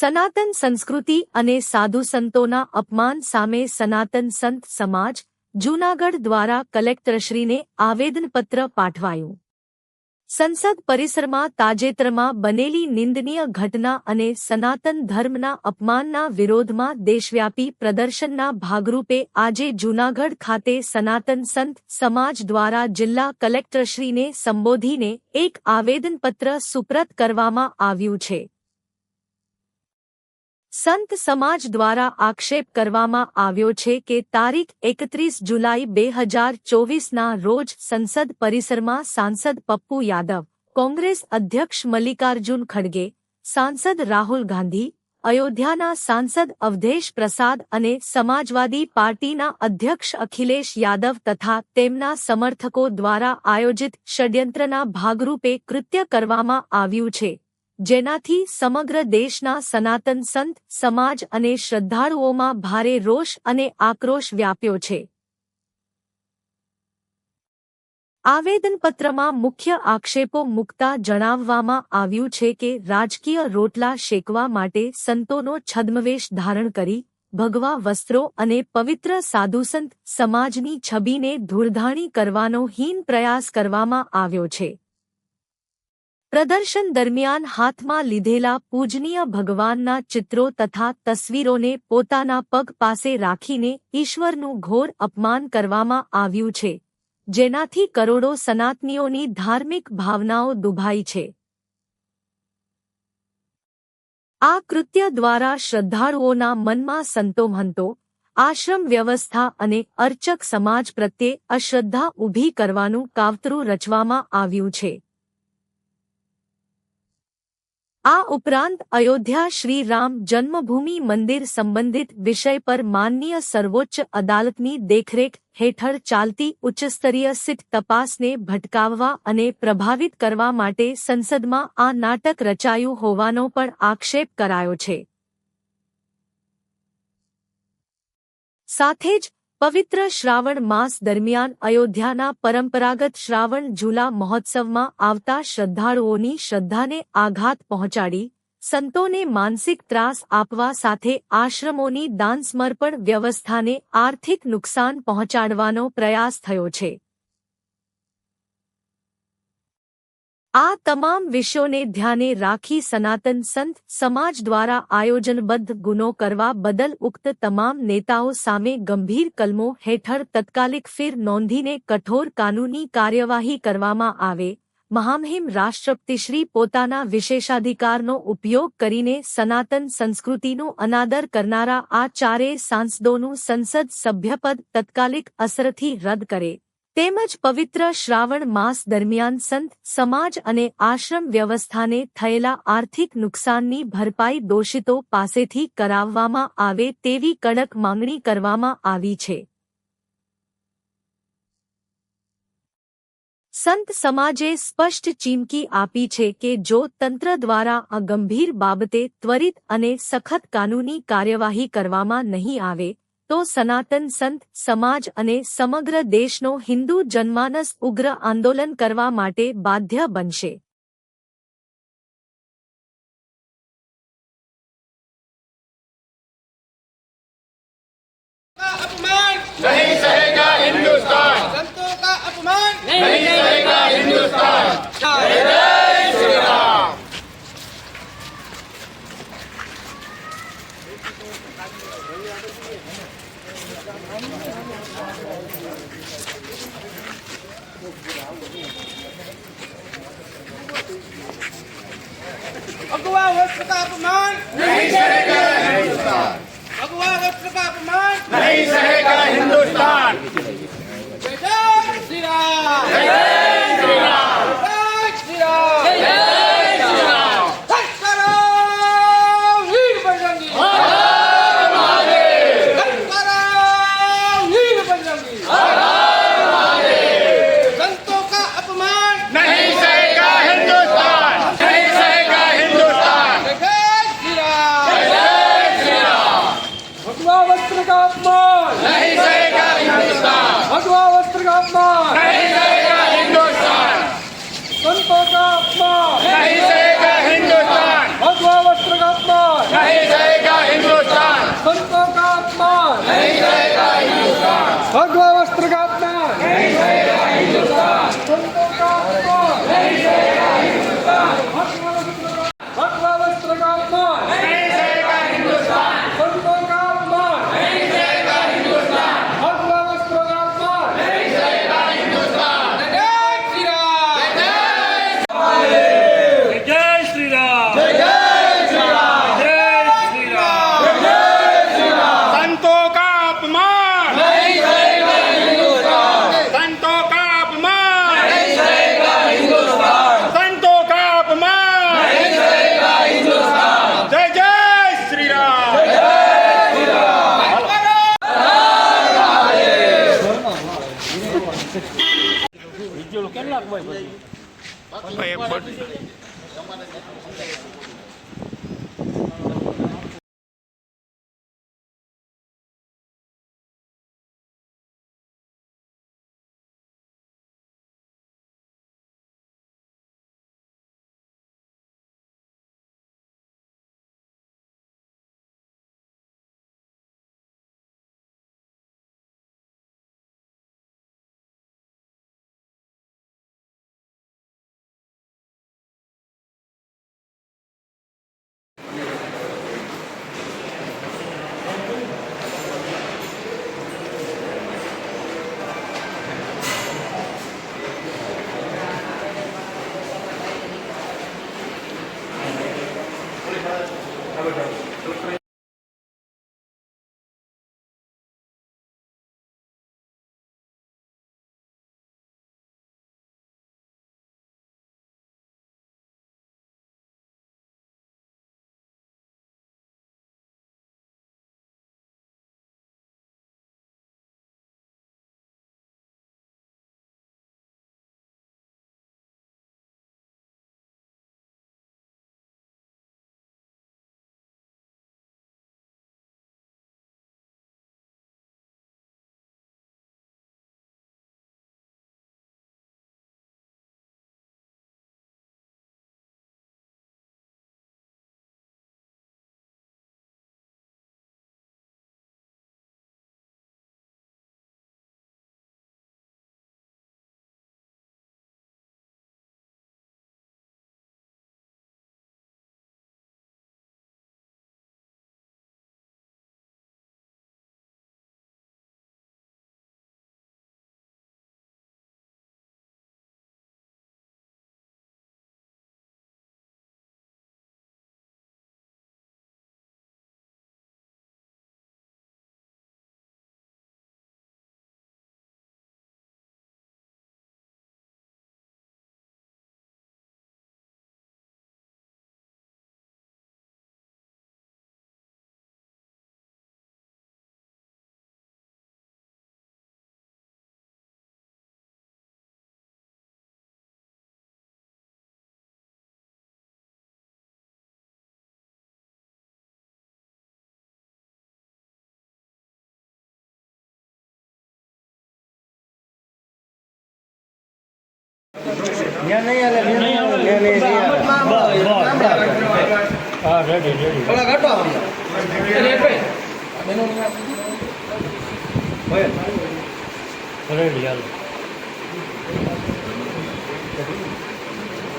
સનાતન સંસ્કૃતિ અને સાધુ સંતોના અપમાન સામે સનાતન સંત સમાજ જૂનાગઢ દ્વારા કલેક્ટરશ્રીને આવેદનપત્ર પાઠવાયું। સંસદ પરિસરમાં તાજેતરમાં બનેલી નિંદનીય ઘટના અને સનાતન ધર્મના અપમાનના વિરોધમાં દેશવ્યાપી પ્રદર્શનના ભાગરૂપે આજે જૂનાગઢ ખાતે સનાતન સંત સમાજ દ્વારા જિલ્લા કલેક્ટરશ્રીને સંબોધીને એક આવેદનપત્ર સુપ્રત કરવામાં આવ્યું છે। સંત સમાજ દ્વારા આક્ષેપ કરવામાં આવ્યો છે કે તારીખ 31 જુલાઈ 2024ના રોજ સંસદ પરિસરમાં સાંસદ પપ્પુ યાદવ, કોંગ્રેસ અધ્યક્ષ મલ્લિકાર્જુન ખડગે, સાંસદ રાહુલ ગાંધી, અયોધ્યાના સાંસદ અવધેશ પ્રસાદ અને સમાજવાદી પાર્ટીના અધ્યક્ષ અખિલેશ યાદવ તથા તેમના સમર્થકો દ્વારા આયોજિત ષડયંત્રના ભાગરૂપે કૃત્ય કરવામાં આવ્યું છે, જેનાથી સમગ્ર દેશના સનાતન સંત સમાજ અને શ્રદ્ધાળુઓમાં ભારે રોષ અને આક્રોશ વ્યાપ્યો છે। આવેદનપત્રમાં મુખ્ય આક્ષેપો મૂકતા જણાવવામાં આવ્યું છે કે રાજકીય રોટલા શેકવા માટે સંતોનો છદ્મવેશ ધારણ કરી ભગવા વસ્ત્રો અને પવિત્ર સાધુસંત સમાજની છબીને ધૂળધાણી કરવાનો હીન પ્રયાસ કરવામાં આવ્યો છે। પ્રદર્શન દરમિયાન હાથમાં લીધેલા પૂજનીય ભગવાનના ચિત્રો તથા તસવીરોને પોતાના પગ પાસે રાખીને ઈશ્વરનું ઘોર અપમાન કરવામાં આવ્યું છે, જેનાથી કરોડો સનાતનીઓની ધાર્મિક ભાવનાઓ દુભાઈ છે। આ કૃત્ય દ્વારા શ્રદ્ધાળુઓના મનમાં સંતો મહંતો, આશ્રમ વ્યવસ્થા અને અર્ચક સમાજ પ્રત્યે અશ્રદ્ધા ઊભી કરવાનું કાવતરું રચવામાં આવ્યું છે। આ ઉપરાંત અયોધ્યા શ્રી રામ જન્મભૂમિ મંદિર સંબંધિત વિષય પર માનનીય સર્વોચ્ચ અદાલતની દેખરેખ હેઠળ ચાલતી ઉચ્ચસ્તરીય સીટ તપાસને ભટકાવવા અને પ્રભાવિત કરવા માટે સંસદમાં આ નાટક રચાયું હોવાનો પણ આક્ષેપ કરાયો છે। સાથે જ પવિત્ર શ્રાવણ માસ દરમિયાન અયોધ્યાના પરંપરાગત શ્રાવણ ઝૂલા મહોત્સવમાં આવતા શ્રદ્ધાળુઓની શ્રદ્ધાને આઘાત પહોંચાડી સંતોને માનસિક ત્રાસ આપવા સાથે આશ્રમોની દાન સમર્પણ વ્યવસ્થાને આર્થિક નુકસાન પહોંચાડવાનો પ્રયાસ થયો છે। આ તમામ વિષયોને ધ્યાને રાખી સનાતન સંત સમાજ દ્વારા આયોજનબદ્ધ ગુનો કરવા બદલ ઉક્ત તમામ નેતાઓ સામે ગંભીર કલમો હેઠળ તત્કાલિક ફીર નોંધીને કઠોર કાનૂની કાર્યવાહી કરવામાં આવે। મહામહિમ રાષ્ટ્રપતિશ્રી પોતાના વિશેષાધિકારનો ઉપયોગ કરીને સનાતન સંસ્કૃતિનું અનાદર કરનારા આ ચારેય સાંસદોનું સંસદ સભ્યપદ તત્કાલિક અસરથી રદ કરે, તેમજ પવિત્ર શ્રાવણ માસ દરમિયાન સંત સમાજ અને આશ્રમ વ્યવસ્થાને થયેલા આર્થિક નુકસાનની ભરપાઈ દોષિતો પાસેથી કરાવવામાં આવે તેવી કડક માંગણી કરવામાં આવી છે। સંત સમાજે સ્પષ્ટ ચીમકી આપી છે કે જો તંત્ર દ્વારા આ ગંભીર બાબતે ત્વરિત અને સખત કાનૂની કાર્યવાહી કરવામાં નહીં આવે તો સનાતન સંત સમાજ અને સમગ્ર દેશનો હિન્દુ જનમાનસ ઉગ્ર આંદોલન કરવા માટે બાધ્ય બનશે। अपमान नहीं सहेगा हिंदुस्तान, संतों का अपमान नहीं सहेगा हिंदुस्तान। जय जय श्री राम। भगवा वस्त्र का अपमान नहीं सहेगा हिंदुस्तान, भगवा वस्त्र का अपमान नहीं सहेगा हिंदुस्तान। जय जय श्री राम, जय जय श्री राम, जय श्री राम, जय जय श्री राम। जय करो वीर बजरंगी, हर हर महादेव। जय करो वीर बजरंगी, हर हर महादेव। संतों का अपमान नहीं सहेगा हिंदुस्तान, नहीं सहेगा हिंदुस्तान। जय जय श्री राम, जय जय श्री राम। भगवा वस्त्र का अपमान नहीं सहेगा हिंदुस्तान, भगवा वस्त्र का अपमान नहीं सहेगा हिंदुस्तान।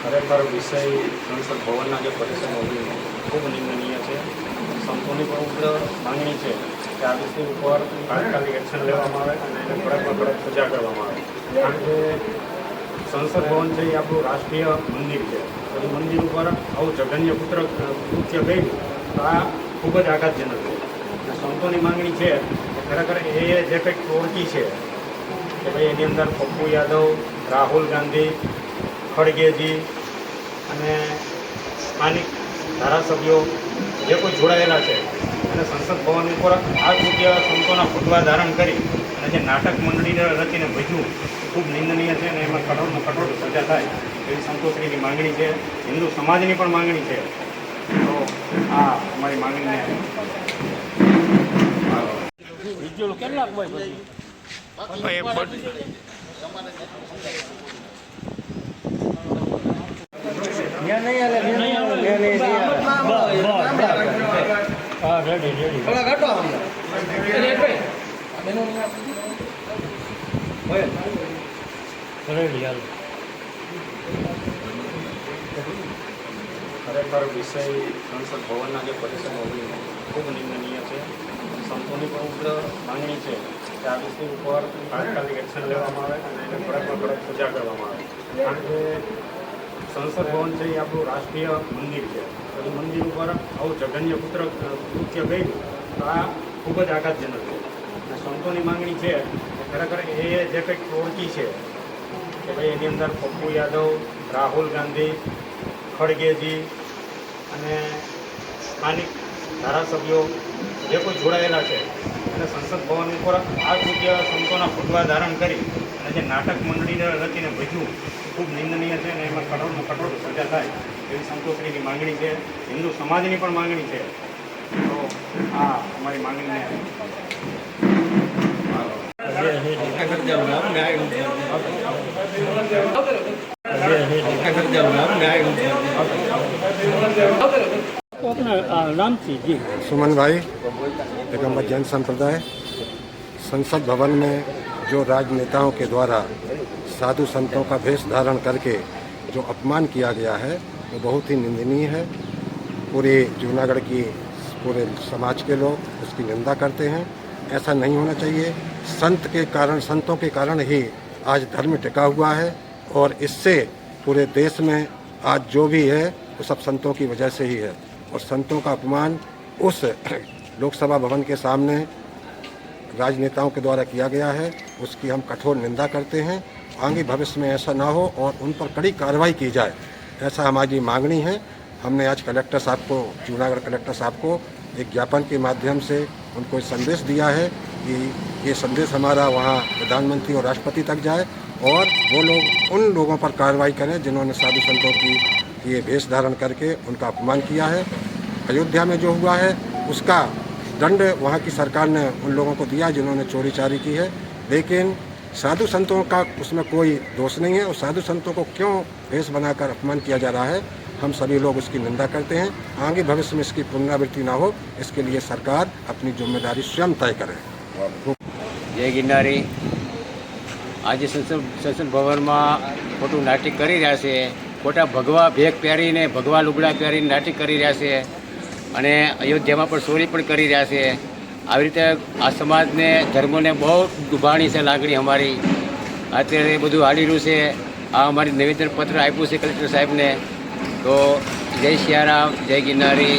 ખરેખર વિષય સંસદ ભવનના જે પરિસર ખૂબ નિંદનીય છે. સંતોની પણ ઉગ્ર માંગણી છે કે આ વિષય ઉપર તાત્કાલિક એક્શન લેવામાં આવે અને એને કડકમાં કડક સજા કરવામાં આવે. કારણ કે સંસદ ભવન છે એ આપણું રાષ્ટ્રીય મંદિર છે. તો એ મંદિર ઉપર આવું જઘન્ય કૃત્ય કર્યું તો આ ખૂબ જ આઘાતજનક છે. અને સંતોની માંગણી છે ખરેખર એ જે કંઈક પ્રવૃત્તિ છે કે ભાઈ એની અંદર પપ્પુ યાદવ, રાહુલ ગાંધી, ખડગેજી અને સ્થાનિક ધારાસભ્યો જે કોઈ જોડાયેલા છે અને સંસદ ભવન ઉપર આ કૃત્ય સંતોના ભગવા ધારણ કરી અને જે નાટક મંડળીને રચીને ભજવું ખૂબ નિંદનીય છે અને એમાં કઠોરમાં કઠોર સજા થાય એવી સંતોશ્રીની માંગણી છે. હિન્દુ સમાજની પણ માંગણી છે. તો આ અમારી માંગણીને કેટલાક હોય પછી ખરેખર વિષય સંસદ ભવનના જે પરિસર ખૂબ નિંદનીય છે. સંતોની પણ ઉગ્ર માંગણી છે કે આ વિષય ઉપર તાત્કાલિક એક્શન લેવામાં આવે અને એને કડકમાં કડક સજા કરવામાં આવે. કારણ કે સંસદ ભવન છે એ આપણું રાષ્ટ્રીય મંદિર છે. તો એ મંદિર ઉપર આવું જઘન્ય કૃત્ય કર્યું તો આ ખૂબ જ આઘાતજનક છે. અને સંતોની માંગણી છે ખરેખર એ જે કંઈક પ્રવૃત્તિ છે કે ભાઈ એની અંદર પપ્પુ યાદવ, રાહુલ ગાંધી, ખડગેજી અને સ્થાનિક ધારાસભ્યો જે કોઈ જોડાયેલા છે અને સંસદ ભવન ઉપર આ કૃત્ય સંતોના ભગવા ધારણ કરી અને જે નાટક મંડળીને રચીને ભજવું ખૂબ નિંદનીય છે અને એમાં કઠોરમાં કઠોર સજા થાય એવી સંતોશ્રીની માંગણી છે. હિન્દુ સમાજની પણ માંગણી છે. તો આ અમારી માંગણીને सुमन भाई, दिगंबर जैन संप्रदाय। संसद भवन में जो राजनेताओं के द्वारा साधु संतों का वेश धारण करके जो अपमान किया गया है वो बहुत ही निंदनीय है। पूरे जूनागढ़ की पूरे समाज के लोग उसकी निंदा करते हैं। ऐसा नहीं होना चाहिए। संत के कारण, संतों के कारण ही आज धर्म टिका हुआ है और इससे पूरे देश में आज जो भी है वो सब संतों की वजह से ही है। और संतों का अपमान उस लोकसभा भवन के सामने राजनेताओं के द्वारा किया गया है, उसकी हम कठोर निंदा करते हैं। आगे भविष्य में ऐसा ना हो और उन पर कड़ी कार्रवाई की जाए, ऐसा हमारी मांगनी है। हमने आज कलेक्टर साहब को, जूनागढ़ कलेक्टर साहब को एक ज्ञापन के माध्यम से उनको संदेश दिया है कि ये संदेश हमारा वहाँ प्रधानमंत्री और राष्ट्रपति तक जाए और वो लोग उन लोगों पर कार्रवाई करें जिन्होंने साधु संतों की ये वेश धारण करके उनका अपमान किया है। अयोध्या में जो हुआ है उसका दंड वहाँ की सरकार ने उन लोगों को दिया जिन्होंने चोरी चारी की है, लेकिन साधु संतों का उसमें कोई दोष नहीं है। और साधु संतों को क्यों वेश बनाकर अपमान किया जा रहा है, हम सभी लोग उसकी निंदा करते हैं। आगे भविष्य में इसकी पुनरावृत्ति ना हो, इसके लिए सरकार अपनी जिम्मेदारी स्वयं तय करे। जय गिरनारी। आज संसद भवन में खोटू नाटक कर रहा है, खोटा भगवा भेग પહેરીને भगवा लुगड़ा પહેરીને नाटक कर रहा है અને અયોધ્યામાં પણ ચોરી પણ કરી રહ્યા છે। આવી રીતે આ સમાજને ધર્મને બહુ ડૂબાણી છે લાગણી અમારી। અત્યારે બધું હાલી રહ્યું છે। આ અમારી નિવેદન પત્ર આપ્યું છે કલેક્ટર સાહેબને। તો જય સિયારામ, જય ગિરનારી।